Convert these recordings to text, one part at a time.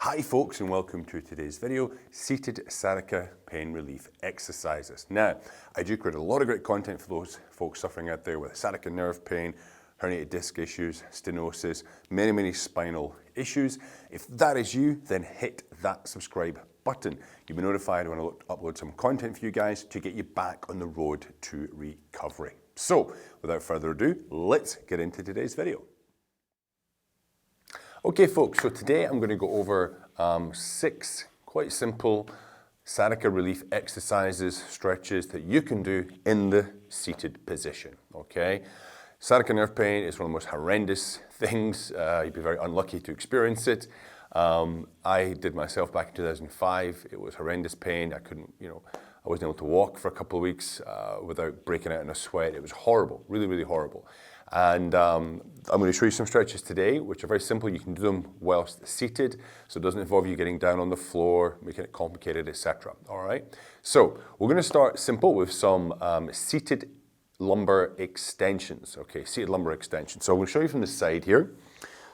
Hi folks, and welcome to today's video, seated sciatica pain relief exercises. Now, I do create a lot of great content for those folks suffering out there with sciatica nerve pain, herniated disc issues, stenosis, many spinal issues. If that is you, then hit that subscribe button. You'll be notified when I upload some content for you guys to get you back on the road to recovery. So, without further ado, let's get into today's video. Okay folks, so today I'm going to go over 6 quite simple sciatica relief exercises, stretches that you can do in the seated position, okay? Sciatica nerve pain is one of the most horrendous things. You'd be very unlucky to experience it. I did myself back in 2005. It was horrendous pain. I couldn't, I wasn't able to walk for a couple of weeks without breaking out in a sweat. It was horrible, really horrible. And I'm going to show you some stretches today, which are very simple. You can do them whilst seated, so it doesn't involve you getting down on the floor, making it complicated, etc. All right. So we're going to start simple with some seated lumbar extensions. Okay, seated lumbar extensions. So I'm going to show you from the side here.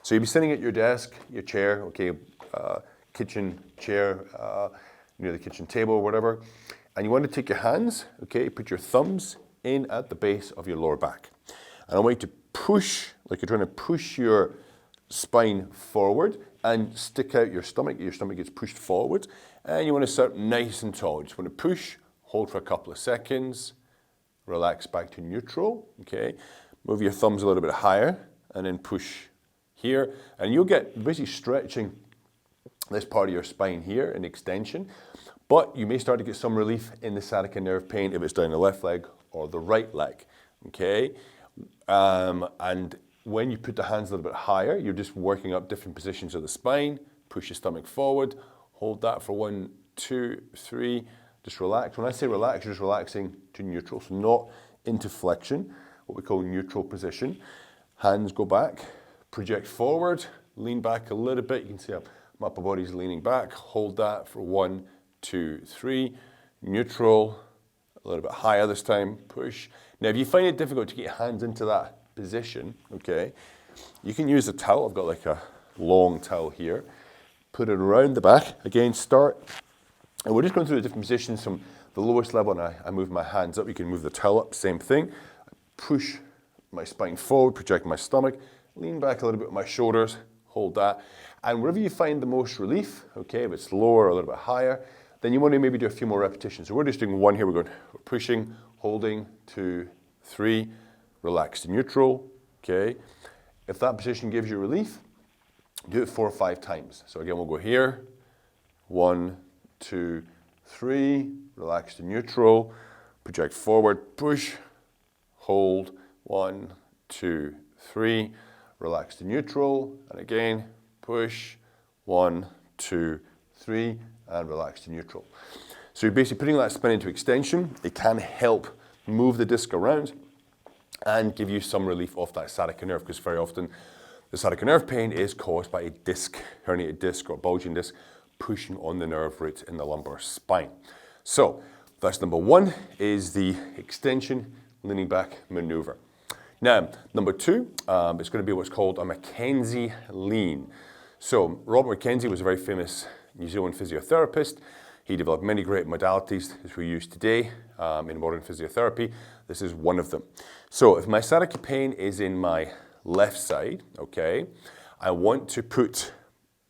So you'll be sitting at your desk, your chair, okay, kitchen chair, near the kitchen table or whatever, and you want to take your hands, okay, put your thumbs in at the base of your lower back. And I want you to push, like you're trying to push your spine forward and stick out your stomach. Your stomach gets pushed forward. And you want to start nice and tall. You just want to push, hold for a couple of seconds, relax back to neutral, okay? Move your thumbs a little bit higher and then push here. And you'll get basically stretching this part of your spine here in extension. But you may start to get some relief in the sciatica nerve pain if it's down the left leg or the right leg, okay? And when you put the hands a little bit higher, you're just working up different positions of the spine. Push your stomach forward, hold that for 1, 2, 3, just relax. When I say relax, you're just relaxing to neutral, so not into flexion, what we call neutral position. Hands go back, project forward, lean back a little bit. You can see my upper body's leaning back. Hold that for 1, 2, 3, neutral, a little bit higher this time, push. Now, if you find it difficult to get your hands into that position, okay, you can use a towel. I've got like a long towel here. Put it around the back. Again, start. And we're just going through the different positions from the lowest level, and I move my hands up. You can move the towel up, same thing. Push my spine forward, project my stomach, lean back a little bit with my shoulders, hold that. And wherever you find the most relief, okay, if it's lower or a little bit higher, then you want to maybe do a few more repetitions. So we're just doing one here. We're pushing, holding, 2, 3, relax to neutral, okay? If that position gives you relief, do it 4 or 5 times. So again, we'll go here, 1, 2, 3, relax to neutral, project forward, push, hold, 1, 2, 3, relax to neutral, and again, push, 1, 2, 3, and relax to neutral. So you're basically putting that spine into extension. It can help move the disc around and give you some relief off that sciatica nerve, because very often the sciatica nerve pain is caused by a disc, herniated disc or bulging disc, pushing on the nerve roots in the lumbar spine. So that's number 1, is the extension, leaning back maneuver. Now, number 2, it's going to be what's called a McKenzie lean. So Robert McKenzie was a very famous New Zealand physiotherapist. He developed many great modalities that we use today in modern physiotherapy. This is one of them. So if my sciatica pain is in my left side, okay, I want to put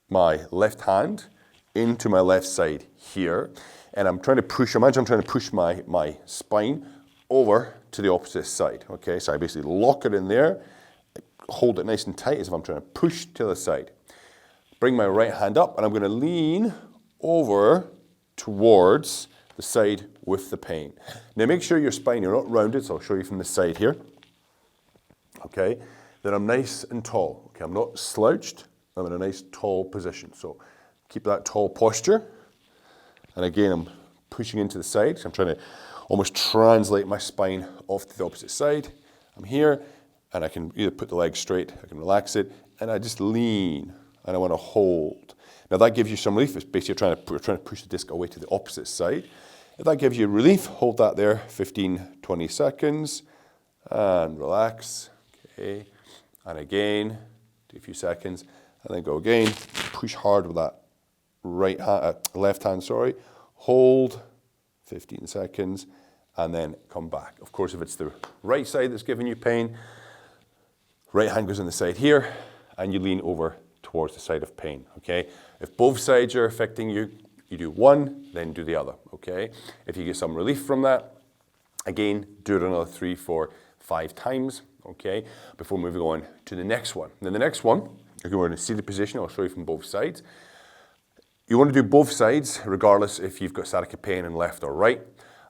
my left hand into my left side here, and I'm trying to push, imagine I'm trying to push my spine over to the opposite side, okay? So I basically lock it in there, hold it nice and tight as if I'm trying to push to the side. Bring my right hand up, and I'm going to lean over towards the side with the pain. Now make sure your spine, you're not rounded, so I'll show you from the side here. Okay, then I'm nice and tall. Okay, I'm not slouched, I'm in a nice tall position. So keep that tall posture. And again, I'm pushing into the side. So I'm trying to almost translate my spine off to the opposite side. I'm here, and I can either put the leg straight, I can relax it, and I just lean, and I want to hold. Now that gives you some relief. It's basically trying to push the disc away to the opposite side. If that gives you relief, hold that there 15, 20 seconds and relax. Okay, and again, do a few seconds and then go again. Push hard with that left hand, sorry. Hold 15 seconds and then come back. Of course, if it's the right side that's giving you pain, right hand goes on the side here and you lean over towards the side of pain, okay? If both sides are affecting you, you do one, then do the other, okay? If you get some relief from that, again, do it another 3, 4, 5 times, okay? Before moving on to the next one. Then the next one, again, we're in a seated position. I'll show you from both sides. You want to do both sides, regardless if you've got sciatica pain in left or right.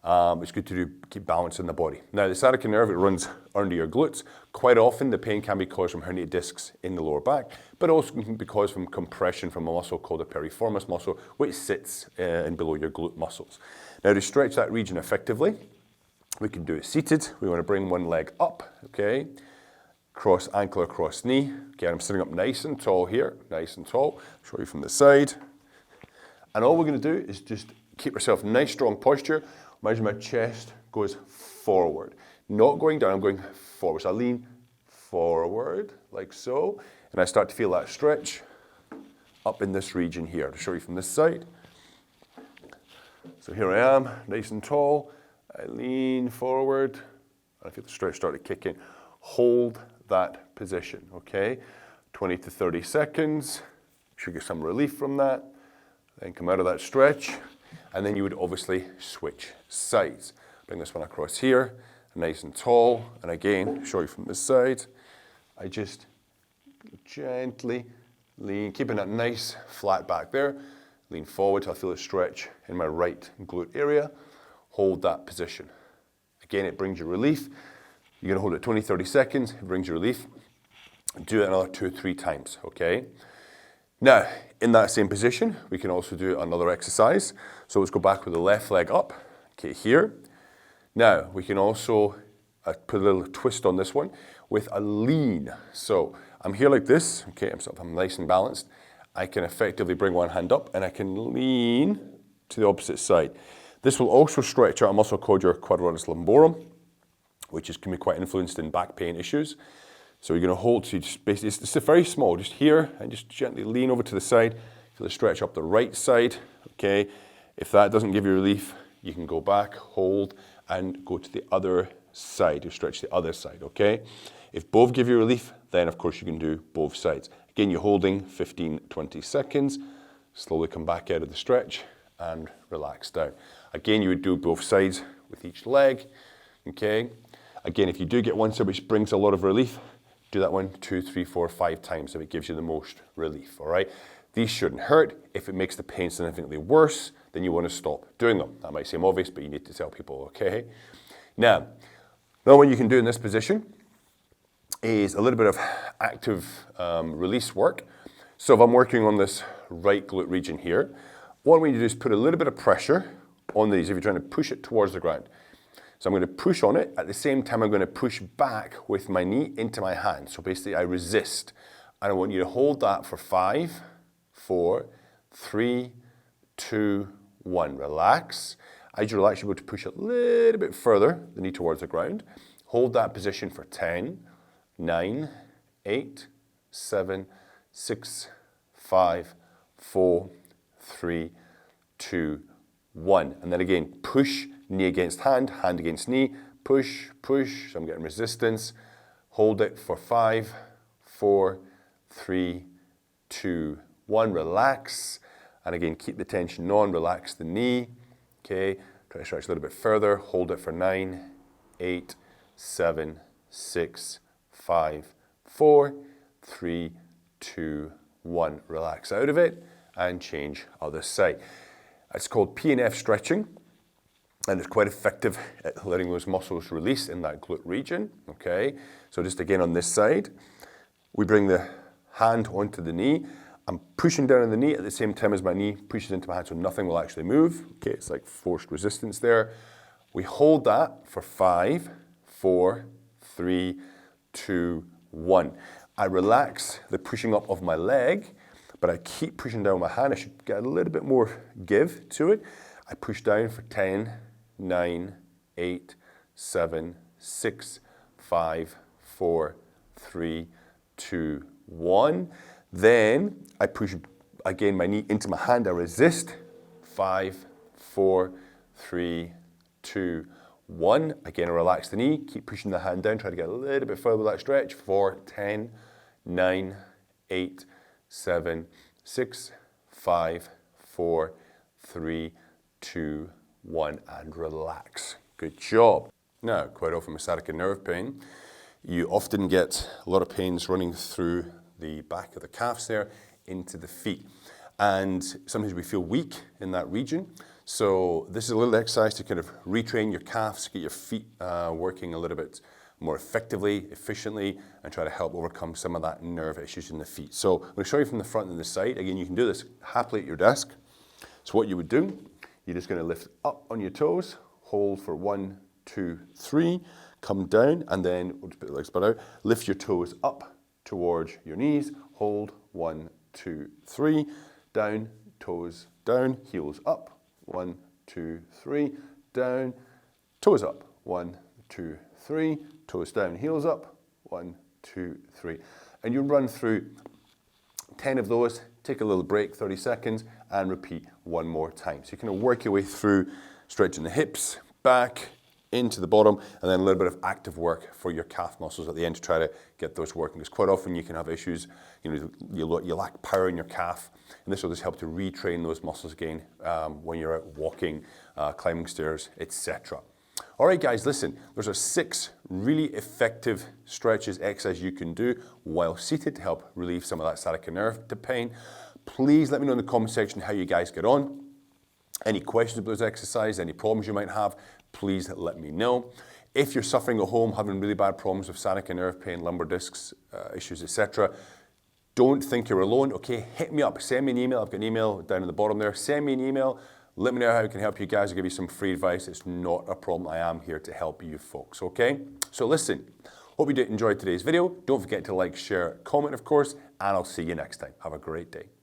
It's good to keep balance in the body. Now, the sciatica nerve, it runs under your glutes. Quite often, the pain can be caused from herniated discs in the lower back, but also can be caused from compression from a muscle called the piriformis muscle, which sits in below your glute muscles. Now, to stretch that region effectively, we can do it seated. We want to bring one leg up, okay? Cross ankle or cross knee. Okay, I'm sitting up nice and tall here, nice and tall. Show you from the side. And all we're going to do is just keep yourself in nice, strong posture. Imagine my chest goes forward. Not going down, I'm going forward. So I lean forward, like so. And I start to feel that stretch up in this region here. To show you from this side. So here I am, nice and tall. I lean forward. And I feel the stretch start to kick in. Hold that position, okay? 20 to 30 seconds. Should get some relief from that. Then come out of that stretch, and then you would obviously switch sides. Bring this one across here, nice and tall, and again, show you from this side. I just gently lean, keeping that nice flat back there. Lean forward till I feel a stretch in my right glute area. Hold that position. Again, it brings you relief. You're gonna hold it 20, 30 seconds, it brings you relief. Do it another 2 or 3 times, okay? Now, in that same position, we can also do another exercise. So let's go back with the left leg up, okay, here. Now, we can also put a little twist on this one with a lean. So I'm here like this, okay, I'm nice and balanced. I can effectively bring one hand up and I can lean to the opposite side. This will also stretch out a muscle called your Quadratus lumborum, which can be quite influenced in back pain issues. So you're going to hold, so it's very small, just here, and just gently lean over to the side. Feel the stretch up the right side, okay? If that doesn't give you relief, you can go back, hold, and go to the other side. You stretch the other side, okay? If both give you relief, then of course you can do both sides. Again, you're holding 15, 20 seconds. Slowly come back out of the stretch and relax down. Again, you would do both sides with each leg, okay? Again, if you do get one side which brings a lot of relief, do that one 2, 3, 4, 5 times if it gives you the most relief, all right? These shouldn't hurt. If it makes the pain significantly worse, then you want to stop doing them. That might seem obvious, but you need to tell people, okay? Now what you can do in this position is a little bit of active release work. So if I'm working on this right glute region here, what we need to do is put a little bit of pressure on these if you're trying to push it towards the ground. So I'm going to push on it. At the same time, I'm going to push back with my knee into my hand. So basically, I resist. And I want you to hold that for 5, 4, 3, 2, 1. Relax. As you relax, you're able to push a little bit further, the knee towards the ground. Hold that position for 10, 9, 8, 7, 6, 5, 4, 3, 2, 1. And then again, push. Knee against hand, hand against knee, push, push, so I'm getting resistance. Hold it for 5, 4, 3, 2, 1, relax. And again, keep the tension on, relax the knee. Okay, try to stretch a little bit further, hold it for 9, 8, 7, 6, 5, 4, 3, 2, 1. Relax out of it and change other side. It's called P&F stretching. And it's quite effective at letting those muscles release in that glute region, okay? So just again on this side, we bring the hand onto the knee. I'm pushing down on the knee at the same time as my knee pushes into my hand, so nothing will actually move. Okay, it's like forced resistance there. We hold that for 5, 4, 3, 2, 1. I relax the pushing up of my leg, but I keep pushing down my hand. I should get a little bit more give to it. I push down for 10, 9, 8, 7, 6, 5, 4, 3, 2, 1. Then I push again, my knee into my hand, I resist. 5, 4, 3, 2, 1. Again, I relax the knee, keep pushing the hand down, try to get a little bit further with that stretch. 4, 10, 9, 8, 7, 6, 5, 4, 3, 2, 1, and relax. Good job. Now, quite often with sciatica nerve pain, you often get a lot of pains running through the back of the calves there into the feet. And sometimes we feel weak in that region. So this is a little exercise to kind of retrain your calves, get your feet working a little bit more effectively, efficiently, and try to help overcome some of that nerve issues in the feet. So I'm going to show you from the front and the side. Again, you can do this happily at your desk. So what you would do, you're just going to lift up on your toes, hold for 1, 2, 3, come down, and then we'll just put the legs spread out. Lift your toes up towards your knees, hold 1, 2, 3, down, toes down, heels up, 1, 2, 3, down, toes up, 1, 2, 3, toes down, heels up, 1, 2, 3. And you run through 10 of those, take a little break, 30 seconds, and repeat one more time. So you kind of work your way through stretching the hips, back, into the bottom, and then a little bit of active work for your calf muscles at the end to try to get those working. Because quite often you can have issues, you lack power in your calf, and this will just help to retrain those muscles again when you're out walking, climbing stairs, etc. All right, guys, listen, those are 6 really effective stretches, exercises you can do while seated to help relieve some of that sciatica nerve pain. Please let me know in the comment section how you guys get on. Any questions about those exercises, any problems you might have, please let me know. If you're suffering at home, having really bad problems with sciatica nerve pain, lumbar discs, issues, etc., don't think you're alone, okay? Hit me up, send me an email. I've got an email down in the bottom there. Send me an email. Let me know how I can help you guys. I'll give you some free advice. It's not a problem. I am here to help you folks, okay? So listen, hope you did enjoy today's video. Don't forget to like, share, comment, of course, and I'll see you next time. Have a great day.